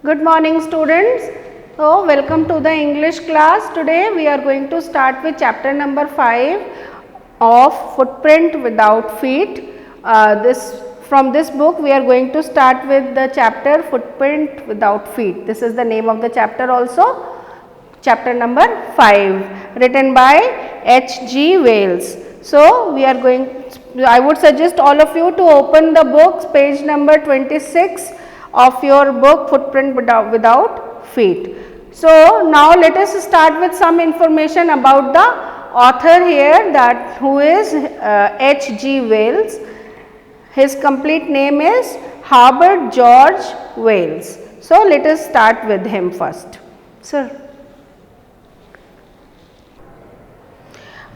Good morning students. So welcome to the English class. Today we are going to start with chapter number 5 of Footprint Without Feet. From this book we are going to start with the chapter Footprint Without Feet. This is the name of the chapter also. Chapter number 5 written by H.G. Wells. So we are I would suggest all of you to open the books, page number 26 of your book Footprint Without Feet. So now let us start with some information about the author here, that who is H.G. Wells. His complete name is Herbert George Wells. So let us start with him first. Sir.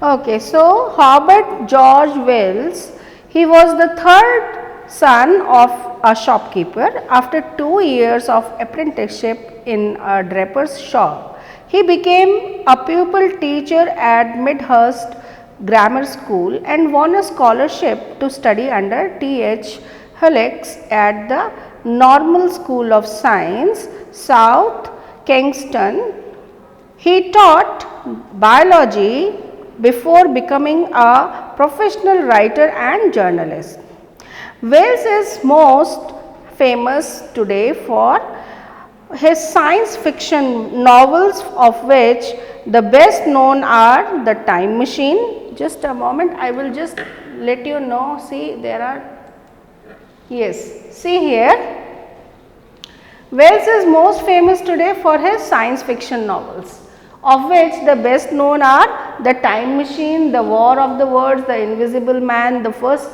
Okay, so Herbert George Wells, he was the third son of a shopkeeper. After 2 years of apprenticeship in a draper's shop, he became a pupil teacher at Midhurst Grammar School and won a scholarship to study under T.H. Hulix at the Normal School of Science, South Kingston. He taught biology before becoming a professional writer and journalist. Wells is most famous today for his science fiction novels, of which the best known are The Time Machine. Just a moment, I will just let you know. See, there are, yes, see here. Wells is most famous today for his science fiction novels, of which the best known are The Time Machine, The War of the Worlds, The Invisible Man, The First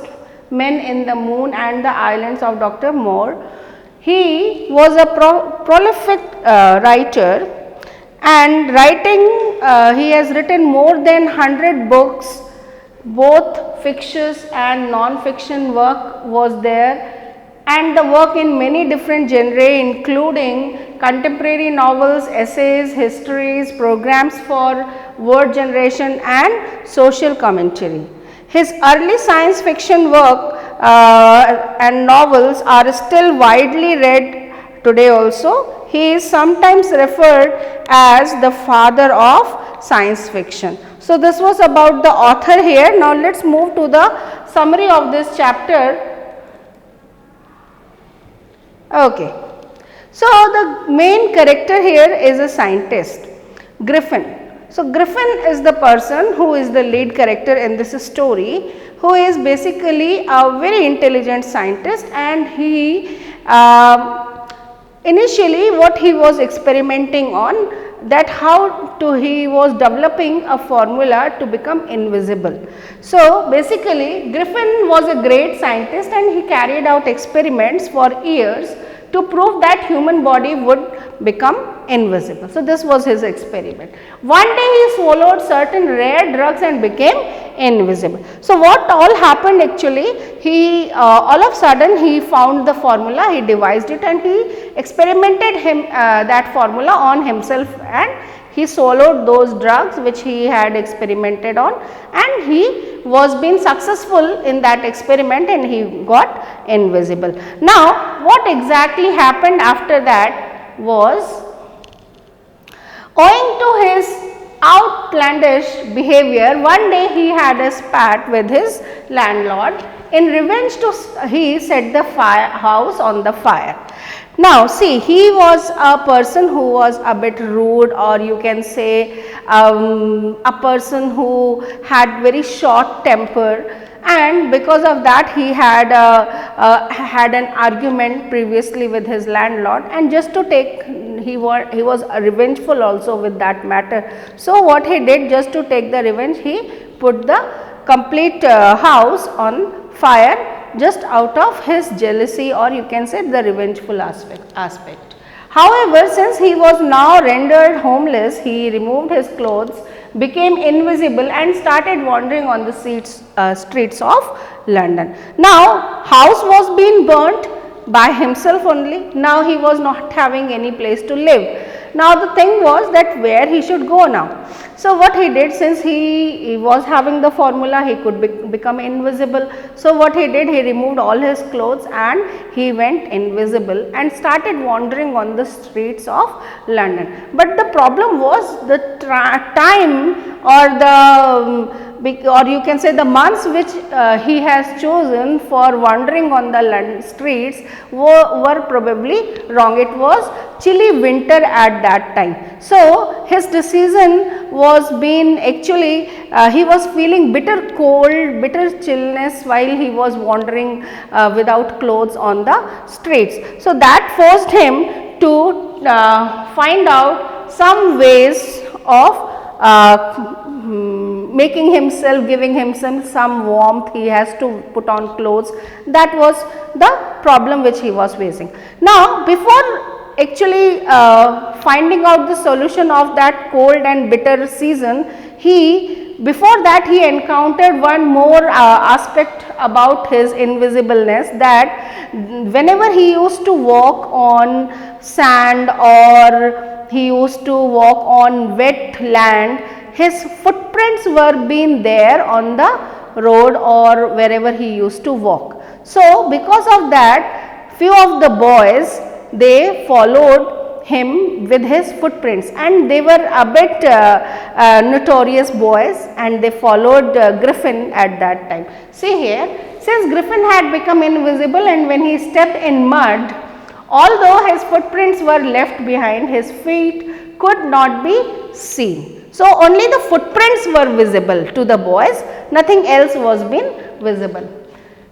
Men in the Moon and The Islands of Dr. Moore. He was a prolific writer, and he has written more than 100 books, both fictitious and non-fiction work was there, and the work in many different genres including contemporary novels, essays, histories, programs for word generation and social commentary. His early science fiction work and novels are still widely read today also. He is sometimes referred as the father of science fiction. So this was about the author here. Now let us move to the summary of this chapter. Okay. So the main character here is a scientist, Griffin. So Griffin is the person who is the lead character in this story, who is basically a very intelligent scientist, and he initially what he was experimenting on, that he was developing a formula to become invisible. So basically Griffin was a great scientist and he carried out experiments for years to prove that human body would become invisible. So this was his experiment. One day he swallowed certain rare drugs and became invisible. So what all happened actually, he all of a sudden he found the formula, he devised it and he experimented that formula on himself, and he swallowed those drugs which he had experimented on, and he was being successful in that experiment and he got invisible. Now what exactly happened after that was, owing to his outlandish behavior, one day he had a spat with his landlord. In revenge, he set the house on the fire. Now see, he was a person who was a bit rude, or you can say a person who had very short temper, and because of that he had an argument previously with his landlord, and just to take, he was revengeful also with that matter. So what he did, just to take the revenge, he put the complete house on fire, just out of his jealousy, or you can say the revengeful aspect. However, since he was now rendered homeless, he removed his clothes, became invisible and started wandering on the streets of London. Now house was being burnt by himself only. Now he was not having any place to live. Now the thing was that where he should go now. So what he did, since he was having the formula, he could become invisible. So what he did, he removed all his clothes and he went invisible and started wandering on the streets of London. But the problem was the time, or the or you can say the months which he has chosen for wandering on the London streets were probably wrong. It was chilly winter at that time. So his decision was being actually he was feeling bitter cold, bitter chillness while he was wandering without clothes on the streets. So that forced him to find out some ways of making himself, giving himself some warmth. He has to put on clothes. That was the problem which he was facing. Now before actually finding out the solution of that cold and bitter season, before that he encountered one more aspect about his invisibleness, that whenever he used to walk on sand or he used to walk on wet land, his footprints were being there on the road or wherever he used to walk. So because of that, few of the boys, they followed him with his footprints, and they were a bit notorious boys, and they followed Griffin at that time. See here, since Griffin had become invisible, and when he stepped in mud, although his footprints were left behind, his feet could not be seen. So only the footprints were visible to the boys, nothing else was being visible.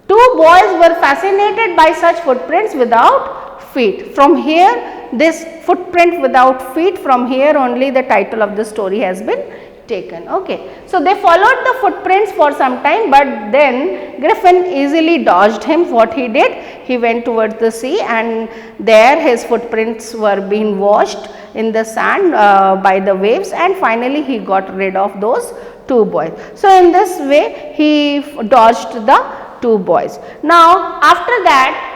Two boys were fascinated by such footprints without feet. From here, this footprint without feet, from here only the title of the story has been taken. Okay. So they followed the footprints for some time, but then Griffin easily dodged him. What he did, he went towards the sea, and there his footprints were being washed in the sand by the waves, and finally he got rid of those two boys. So in this way he dodged the two boys. Now after that,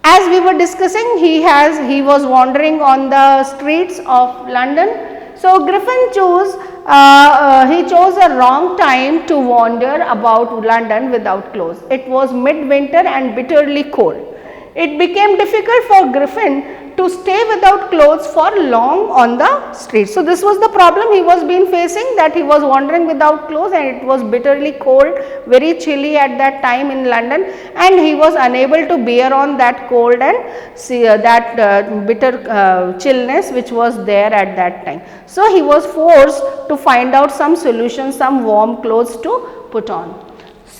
as we were discussing, he was wandering on the streets of London. So Griffin chose a wrong time to wander about London without clothes. It was midwinter and bitterly cold. It became difficult for Griffin to stay without clothes for long on the streets. So this was the problem he was being facing, that he was wandering without clothes, and it was bitterly cold, very chilly at that time in London, and he was unable to bear on that cold and bitter chillness which was there at that time. So he was forced to find out some solution, some warm clothes to put on.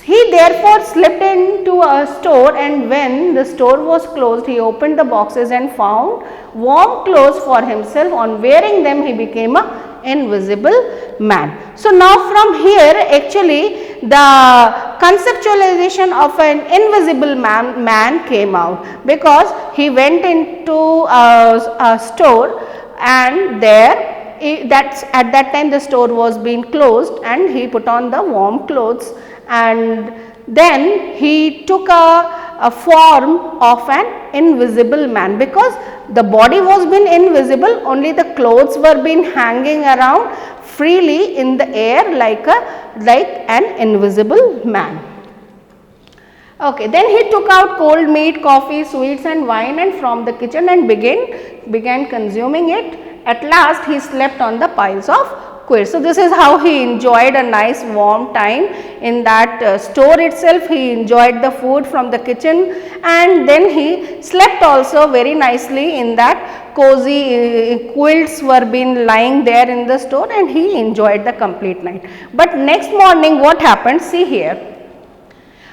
He therefore slipped into a store, and when the store was closed, he opened the boxes and found warm clothes for himself. On wearing them, he became an invisible man. So now from here, actually the conceptualization of an invisible man came out, because he went into a store, and there at that time the store was being closed, and he put on the warm clothes, and then he took a form of an invisible man, because the body was being invisible, only the clothes were being hanging around freely in the air like an invisible man. Okay, then he took out cold meat, coffee, sweets and wine, and from the kitchen and began consuming it. At last he slept on the piles of quilts. So this is how he enjoyed a nice warm time in that store itself. He enjoyed the food from the kitchen, and then he slept also very nicely in that cozy quilts were been lying there in the store, and he enjoyed the complete night. But next morning what happened, see here.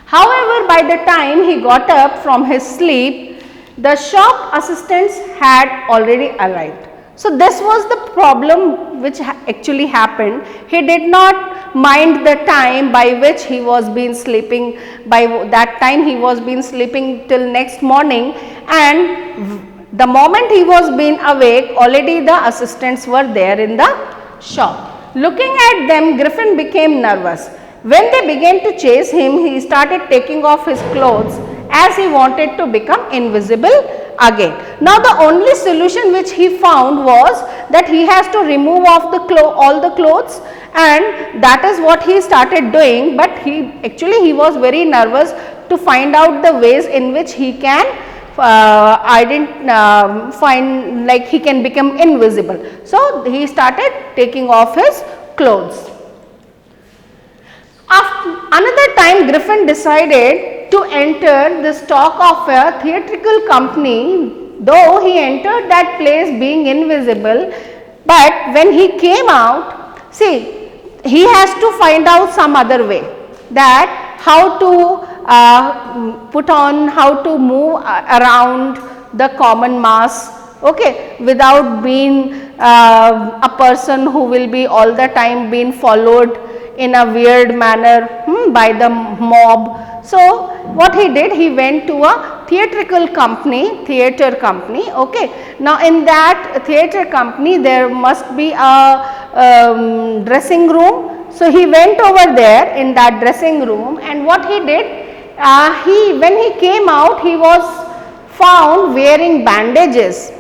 However, by the time he got up from his sleep, the shop assistants had already arrived. So this was the problem which actually happened. He did not mind the time by which he was been sleeping. By that time he was been sleeping till next morning, and the moment he was been awake, already the assistants were there in the shop. Looking at them, Griffin became nervous. When they began to chase him, he started taking off his clothes as he wanted to become invisible again. Now the only solution which he found was that he has to remove off the all the clothes, and that is what he started doing, but he was very nervous to find out the ways in which he can find, like he can become invisible. So he started taking off his clothes. After another time, Griffin decided to enter the stock of a theatrical company, though he entered that place being invisible, but when he came out, see, he has to find out some other way, that how to put on, how to move around the common mass, okay, without being a person who will be all the time being followed in a weird manner by the mob. So what he did, he went to a theater company, okay. Now in that theater company there must be a dressing room. So he went over there in that dressing room, and what he did, when he came out, he was found wearing bandages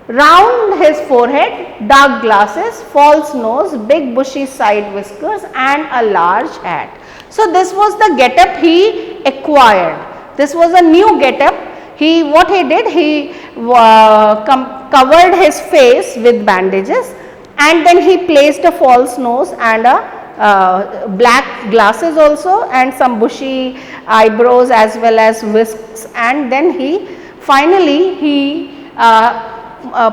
round his forehead, dark glasses, false nose, big bushy side whiskers and a large hat. So this was the getup he acquired. This was a new getup. What he did, he covered his face with bandages, and then he placed a false nose and a black glasses also, and some bushy eyebrows as well as whisks, and then he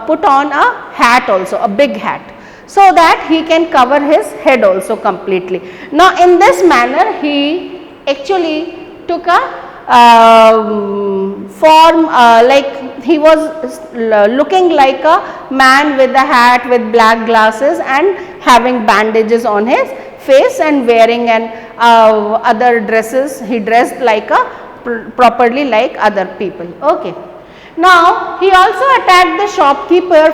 put on a hat also, a big hat, so that he can cover his head also completely. Now in this manner he actually took a form, like he was looking like a man with a hat with black glasses and having bandages on his face and wearing an other dresses. He dressed like a properly like other people, okay. Now he also attacked the shopkeeper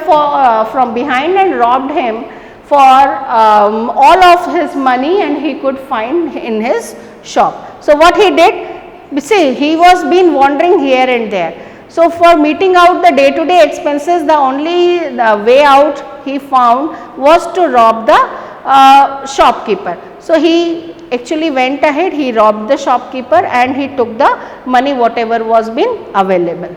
from behind and robbed him for all of his money and he could find in his shop. So what he did, see, he was been wandering here and there. So for meeting out the day-to-day expenses, the only way out he found was to rob the shopkeeper. So he actually went ahead, he robbed the shopkeeper and he took the money whatever was been available.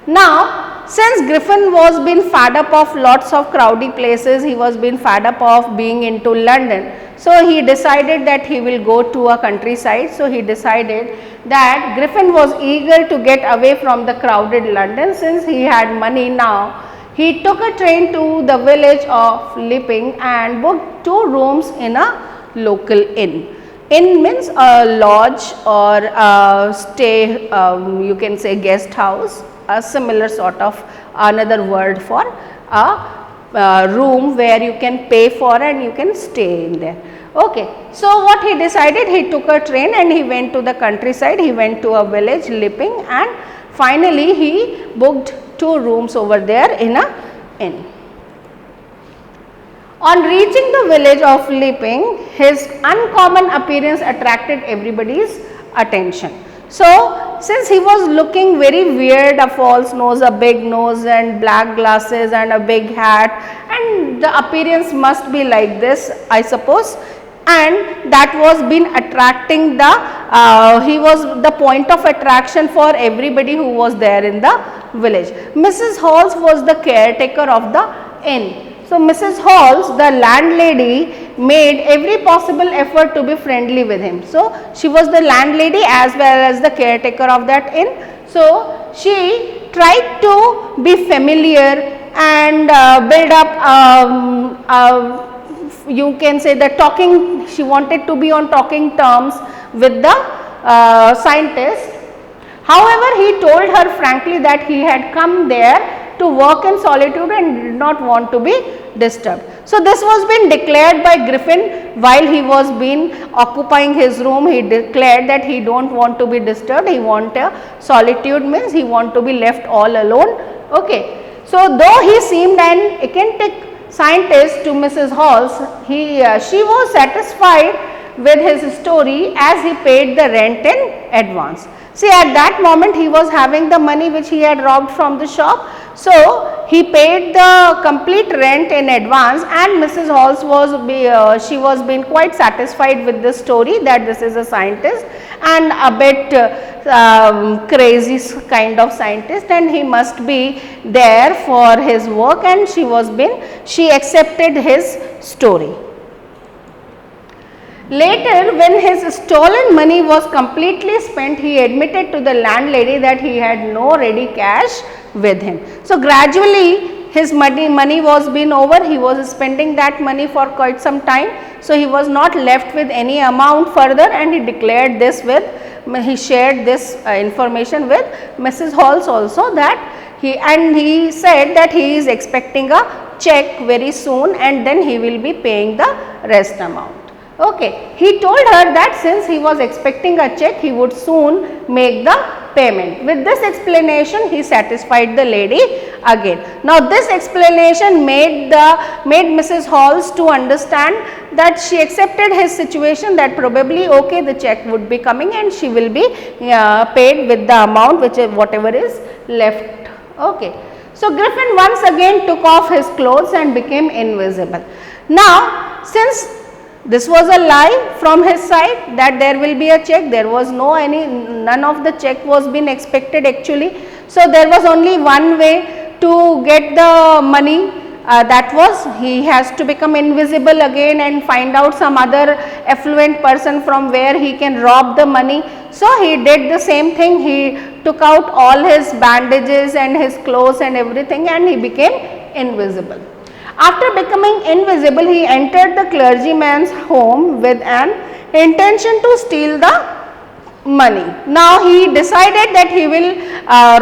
Now, since Griffin was been fed up of lots of crowdy places, he was been fed up of being into London. So he decided that he will go to a countryside. So he decided that Griffin was eager to get away from the crowded London. Since he had money now, he took a train to the village of Lipping and booked 2 rooms in a local inn. Inn means a lodge or a stay, you can say guest house, a similar sort of another word for a room where you can pay for and you can stay in there. Okay. So what he decided, he took a train and he went to the countryside, he went to a village Lipping and finally he booked 2 rooms over there in a inn. On reaching the village of Lipping, his uncommon appearance attracted everybody's attention. So since he was looking very weird, a false nose, a big nose and black glasses and a big hat, and the appearance must be like this, I suppose, and that was been attracting he was the point of attraction for everybody who was there in the village. Mrs. Halls was the caretaker of the inn. So Mrs. Halls, the landlady, made every possible effort to be friendly with him. So she was the landlady as well as the caretaker of that inn. So she tried to be familiar and build up, you can say the talking, she wanted to be on talking terms with the scientist. However, he told her frankly that he had come there to work in solitude and did not want to be disturbed. So this was been declared by Griffin while he was been occupying his room. He declared that he don't want to be disturbed, he want a solitude, means he want to be left all alone. Okay. So though he seemed an eccentric scientist to Mrs. Halls, she was satisfied with his story as he paid the rent in advance. See, at that moment he was having the money which he had robbed from the shop. So, he paid the complete rent in advance, and Mrs. Halls was she was being quite satisfied with the story that this is a scientist and a bit crazy kind of scientist, and he must be there for his work, and she accepted his story. Later, when his stolen money was completely spent, he admitted to the landlady that he had no ready cash with him. So, gradually his money was been over, he was spending that money for quite some time. So, he was not left with any amount further, and he declared this he shared this information with Mrs. Halls also, that he said that he is expecting a check very soon, and then he will be paying the rest amount. Okay. He told her that since he was expecting a check, he would soon make the payment. With this explanation, he satisfied the lady again. Now, this explanation made Mrs. Halls to understand that she accepted his situation, that probably okay, the check would be coming and she will be paid with the amount whatever is left. Okay. So, Griffin once again took off his clothes and became invisible. Now, since this was a lie from his side that there will be a check, there was none of the check was been expected actually. So, there was only one way to get the money, that was he has to become invisible again and find out some other affluent person from where he can rob the money. So, he did the same thing, he took out all his bandages and his clothes and everything, and he became invisible. After becoming invisible, he entered the clergyman's home with an intention to steal the money. Now, he decided that he will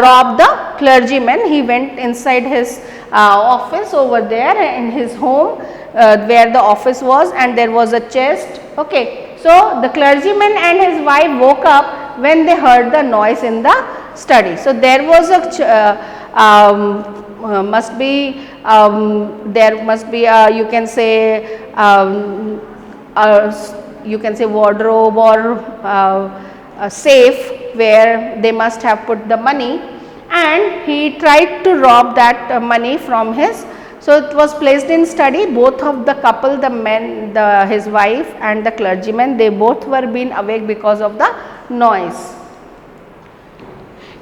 rob the clergyman. He went inside his office over there in his home where the office was, and there was a chest. Okay. So, the clergyman and his wife woke up when they heard the noise in the study. So, there was there must be a, you can say wardrobe or a safe where they must have put the money, and he tried to rob that money from his. So, it was placed in study. Both of the couple, the men, his wife and the clergyman, they both were being awake because of the noise.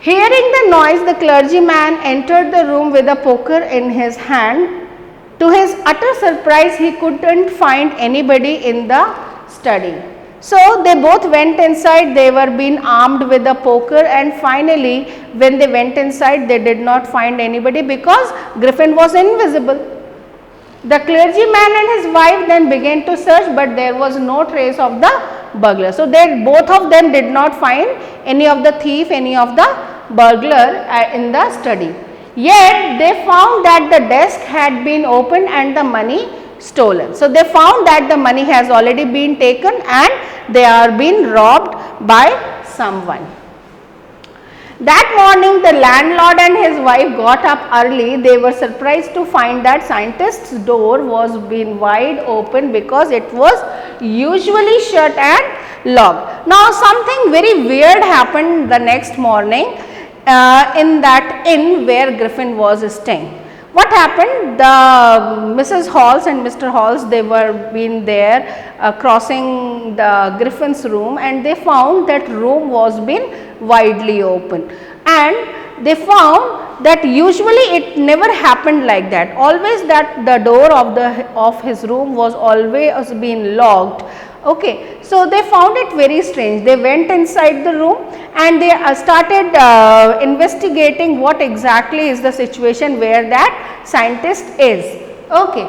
Hearing the noise, the clergyman entered the room with a poker in his hand. To his utter surprise, he couldn't find anybody in the study. So, they both went inside, they were being armed with a poker, and finally, when they went inside, they did not find anybody because Griffin was invisible. The clergyman and his wife then began to search, but there was no trace of the burglar. So, both of them did not find any of the thief, any of the burglar in the study. Yet, they found that the desk had been opened and the money stolen. So, they found that the money has already been taken and they are being robbed by someone. That morning, the landlord and his wife got up early. They were surprised to find that scientist's door was being wide open because it was usually shut and locked. Now, something very weird happened the next morning in that inn where Griffin was staying. What happened? The Mrs. Halls and Mr. Halls, they were been there crossing the Griffin's room, and they found that room was been widely open, and they found that usually it never happened like that. Always that the door of his room was always been locked. Okay. So, they found it very strange. They went inside the room and they started investigating what exactly is the situation where that scientist is. Okay.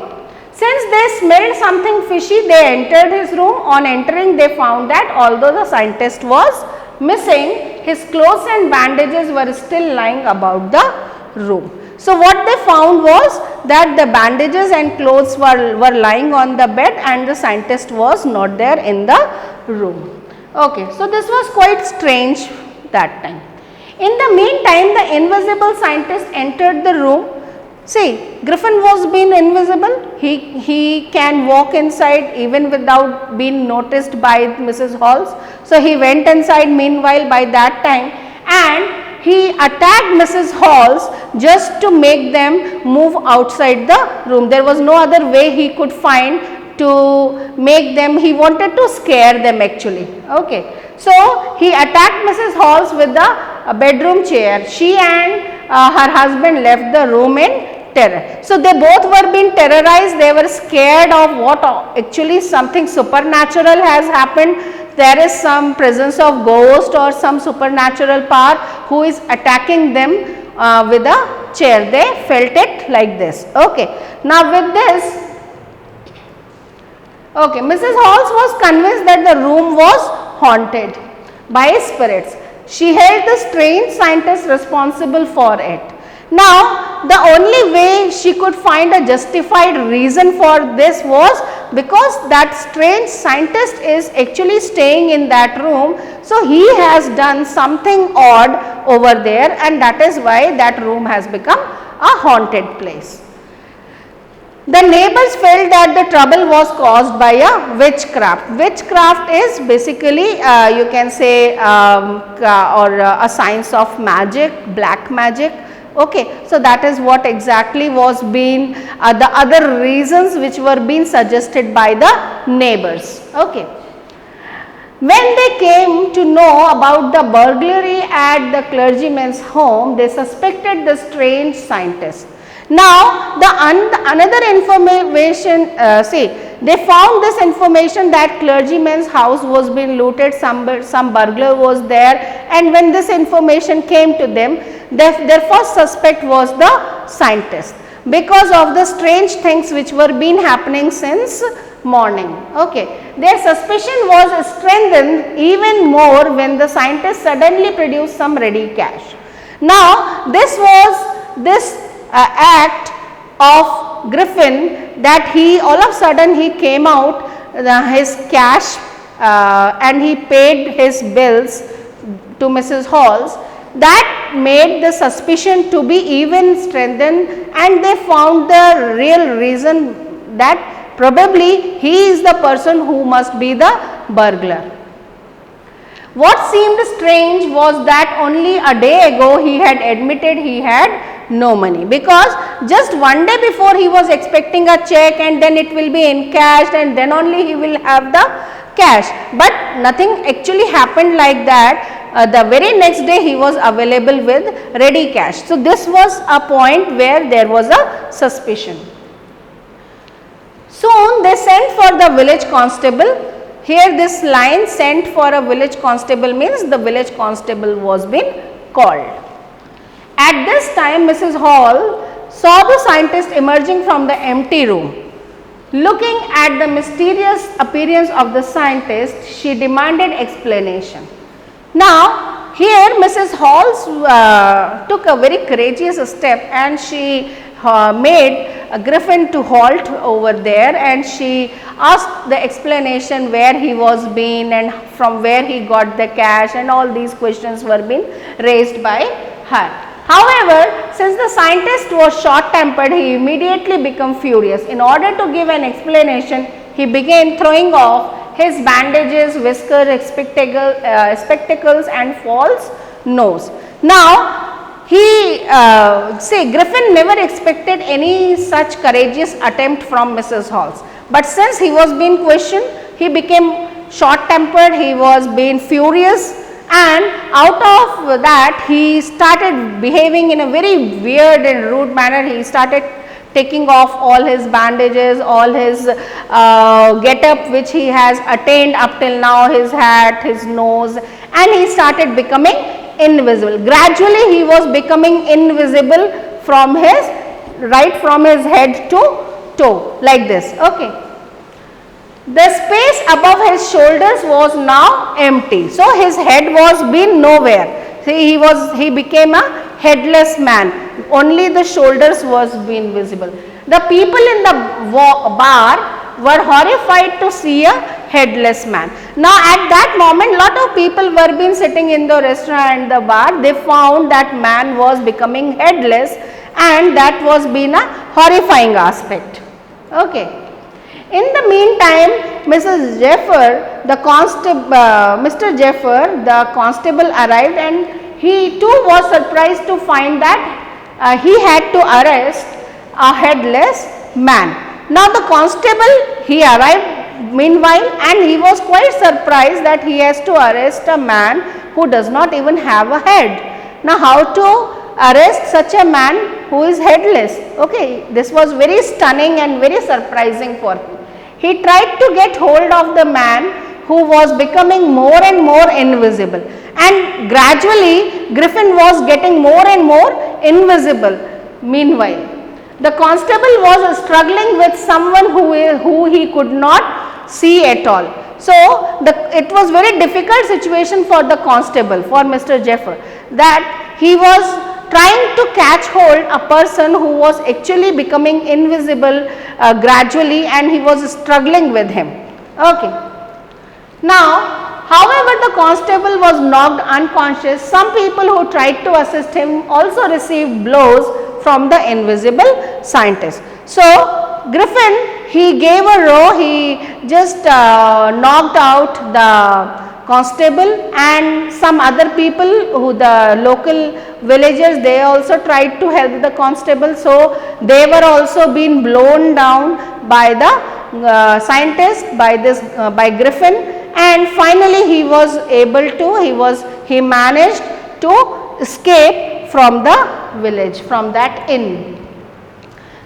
Since they smelled something fishy, they entered his room. On entering, they found that although the scientist was missing, his clothes and bandages were still lying about the room. So, what they found was that the bandages and clothes were lying on the bed and the scientist was not there in the room. Okay. So, this was quite strange that time. In the meantime, the invisible scientist entered the room. See, Griffin was being invisible. He can walk inside even without being noticed by Mrs. Halls. So, he went inside. Meanwhile, by that time, and he attacked Mrs. Halls just to make them move outside the room. There was no other way he could find to make them, he wanted to scare them actually. Okay. So, he attacked Mrs. Halls with the bedroom chair. She and her husband left the room in terror. So, they both were being terrorized, they were scared of what actually something supernatural has happened. There is some presence of ghost or some supernatural power who is attacking them with a chair. They felt it like this. Okay. Now, with this, okay, Mrs. Halls was convinced that the room was haunted by spirits. She held the strange scientist responsible for it. Now, the only way she could find a justified reason for this was because that strange scientist is actually staying in that room. So, he has done something odd over there, and that is why that room has become a haunted place. The neighbors felt that the trouble was caused by a witchcraft. Witchcraft is basically you can say a science of magic, black magic. Okay. So, that is what exactly was being the other reasons which were being suggested by the neighbors. Okay. When they came to know about the burglary at the clergyman's home, they suspected the strange scientist. Now, another information, they found this information that clergyman's house was being looted, some burglar was there, and when this information came to them, their first suspect was the scientist, because of the strange things which were been happening since morning. Okay. Their suspicion was strengthened even more when the scientist suddenly produced some ready cash. Now, this act of Griffin, that he all of a sudden he came out his cash and he paid his bills to Mrs. Halls, that made the suspicion to be even strengthened, and they found the real reason that probably he is the person who must be the burglar. What seemed strange was that only a day ago he had admitted he had no money, because just one day before he was expecting a check and then it will be encashed and then only he will have the cash, but nothing actually happened like that. The very next day he was available with ready cash. So, this was a point where there was a suspicion. Soon they sent for the village constable. Here this line, sent for a village constable, means the village constable was being called. At this time Mrs. Hall saw the scientist emerging from the empty room. Looking at the mysterious appearance of the scientist, she demanded explanation. Now, here Mrs. Hall took a very courageous step and she made Griffin to halt over there, and she asked the explanation where he was been and from where he got the cash, and all these questions were being raised by her. However, since the scientist was short tempered, he immediately became furious. In order to give an explanation, he began throwing off his bandages, whiskers, spectacles and false nose. Now, Griffin never expected any such courageous attempt from Mrs. Halls, but since he was being questioned, he became short tempered, he was being furious, and out of that he started behaving in a very weird and rude manner. He started taking off all his bandages, all his get up which he has attained up till now, his hat, his nose, and he started becoming invisible. Gradually he was becoming invisible from his head to toe, like this. Okay. The space above his shoulders was now empty. So, his head was been nowhere. See, he became a headless man. Only the shoulders was being visible. The people in the bar were horrified to see a headless man. Now, at that moment, lot of people were been sitting in the restaurant and the bar. They found that man was becoming headless, and that was been a horrifying aspect. Okay. In the meantime, Mr. Jeffer, the constable arrived, and he too was surprised to find that he had to arrest a headless man. Now the constable, he arrived meanwhile, and he was quite surprised that he has to arrest a man who does not even have a head. Now how to arrest such a man who is headless? Okay, this was very stunning and very surprising for him. He tried to get hold of the man who was becoming more and more invisible, and gradually Griffin was getting more and more invisible. Meanwhile, the constable was struggling with someone who he could not see at all. So it was very difficult situation for the constable, for Mr. Jaffer, that he was trying to catch hold a person who was actually becoming invisible gradually, and he was struggling with him. Okay. Now, however, the constable was knocked unconscious. Some people who tried to assist him also received blows from the invisible scientist. So, Griffin, he gave a row, he just knocked out the constable, and some other people who the local villagers, they also tried to help the constable. So, they were also being blown down by the scientist, by Griffin, and finally he was able to, he managed to escape from the village, from that inn.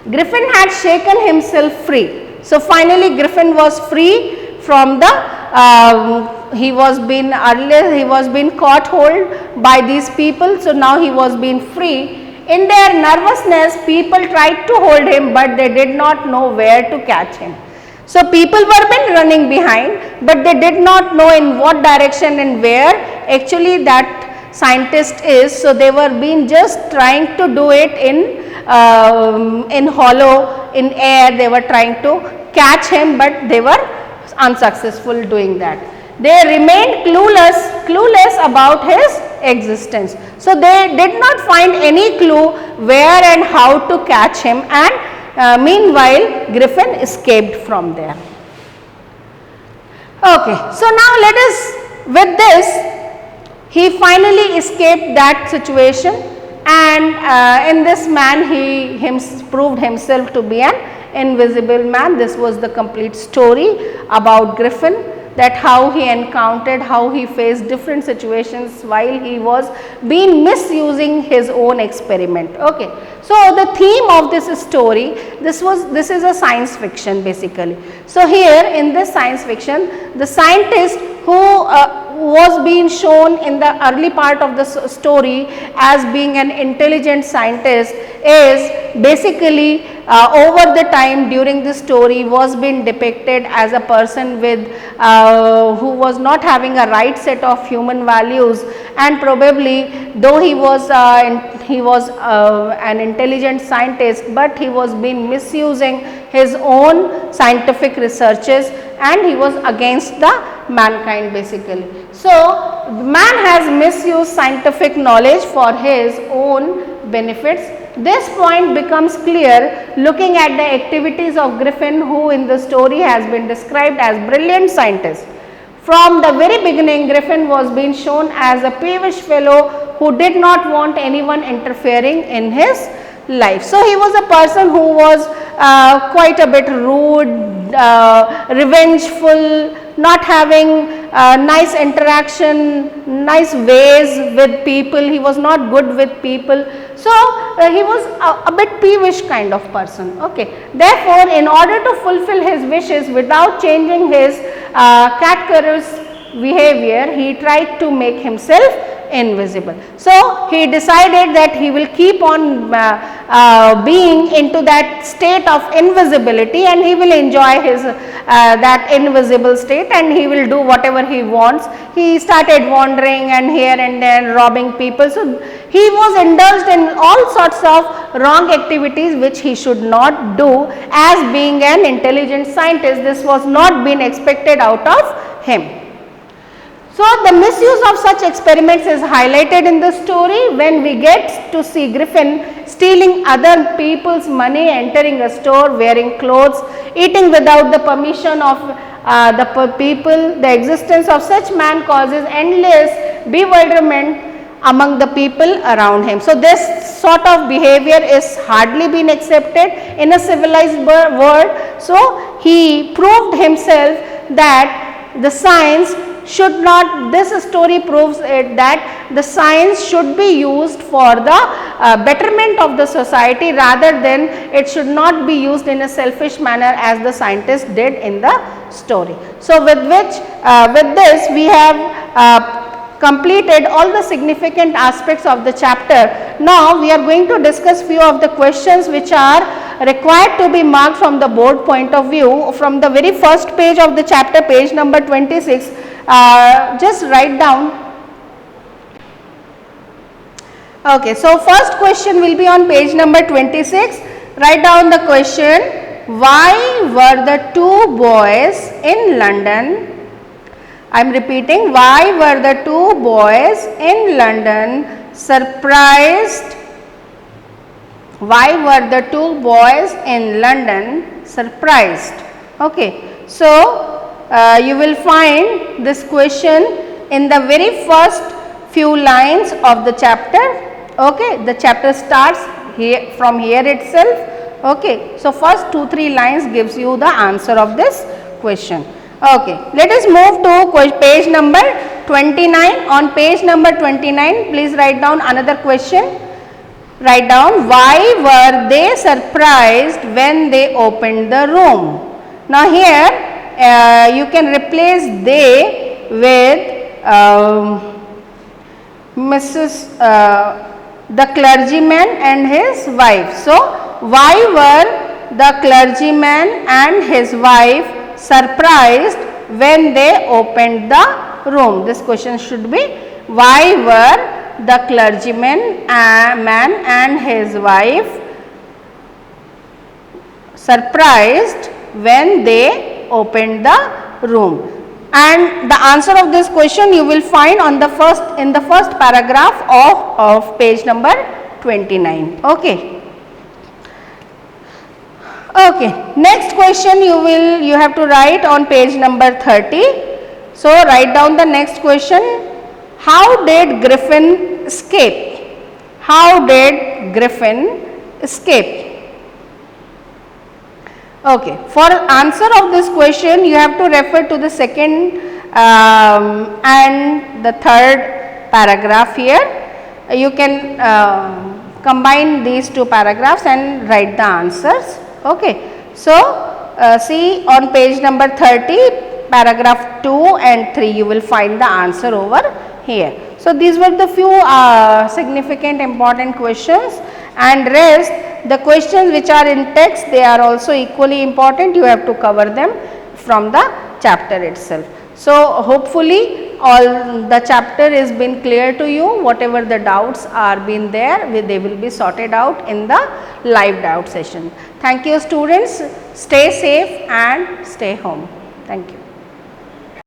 Griffin had shaken himself free. So finally Griffin was free from the, he was been caught hold by these people. So now he was being free. In their nervousness, people tried to hold him, but they did not know where to catch him. So people were been running behind, but they did not know in what direction and where actually that scientist is. So they were being just trying to do it in hollow, in air. They were trying to catch him, but they were unsuccessful doing that. They remained clueless about his existence. So they did not find any clue where and how to catch him, and meanwhile Griffin escaped from there. Okay, so now let us, with this, he finally escaped that situation, and in this man he proved himself to be an invisible man. This was the complete story about Griffin, that how he encountered, how he faced different situations while he was being misusing his own experiment. Okay. So the theme of this story, this is a science fiction basically. So here in this science fiction, the scientist who was being shown in the early part of the story as being an intelligent scientist is basically over the time during the story was being depicted as a person with who was not having a right set of human values, and probably though he was an intelligent scientist, but he was being misusing his own scientific researches, and he was against the mankind basically. So man has misused scientific knowledge for his own benefits. This point becomes clear looking at the activities of Griffin, who in the story has been described as brilliant scientist. From the very beginning, Griffin was being shown as a peevish fellow who did not want anyone interfering in his life. So he was a person who was quite a bit rude, revengeful, not having nice interaction, nice ways with people. He was not good with people. So he was a bit peevish kind of person. Okay. Therefore, in order to fulfill his wishes without changing his cantankerous behavior, he tried to make himself invisible. So he decided that he will keep on being into that state of invisibility, and he will enjoy his that invisible state, and he will do whatever he wants. He started wandering and here and there, robbing people. So he was indulged in all sorts of wrong activities which he should not do. As being an intelligent scientist, this was not being expected out of him. So the misuse of such experiments is highlighted in the story when we get to see Griffin stealing other people's money, entering a store, wearing clothes, eating without the permission of the people. The existence of such man causes endless bewilderment among the people around him. So, this sort of behavior is hardly been accepted in a civilized world. So, he proved himself that the science should not, this story proves it that the science should be used for the betterment of the society rather than it should not be used in a selfish manner as the scientist did in the story. So, with this we have completed all the significant aspects of the chapter. Now, we are going to discuss few of the questions which are required to be marked from the board point of view. From the very first page of the chapter, page number 26, just write down. Okay, so first question will be on page number 26. Write down the question, why were the two boys in London, I am repeating, why were the two boys in London surprised? Why were the two boys in London surprised? Okay. So, you will find this question in the very first few lines of the chapter. Okay. The chapter starts here from here itself. Okay. So, first 2-3 lines gives you the answer of this question. Okay. Let us move to page number 29. On page number 29, please write down another question. Write down, why were they surprised when they opened the room? Now, here you can replace they with the clergyman and his wife. So, why were the clergyman and his wife surprised when they opened the room? This question should be, why were the clergyman man and his wife surprised when they opened the room? And the answer of this question you will find on the first paragraph of page number 29. Okay. Okay, next question you have to write on page number 30. So, write down the next question. How did Griffin escape? How did Griffin escape? Okay, for answer of this question you have to refer to the second and the third paragraph here. You can combine these two paragraphs and write the answers. Okay. So, see on page number 30, paragraph 2 and 3 you will find the answer over here. So, these were the few significant important questions, and rest the questions which are in text, they are also equally important. You have to cover them from the chapter itself. So, hopefully all the chapter is been clear to you. Whatever the doubts are been there, they will be sorted out in the live doubt session. Thank you students, stay safe and stay home. Thank you.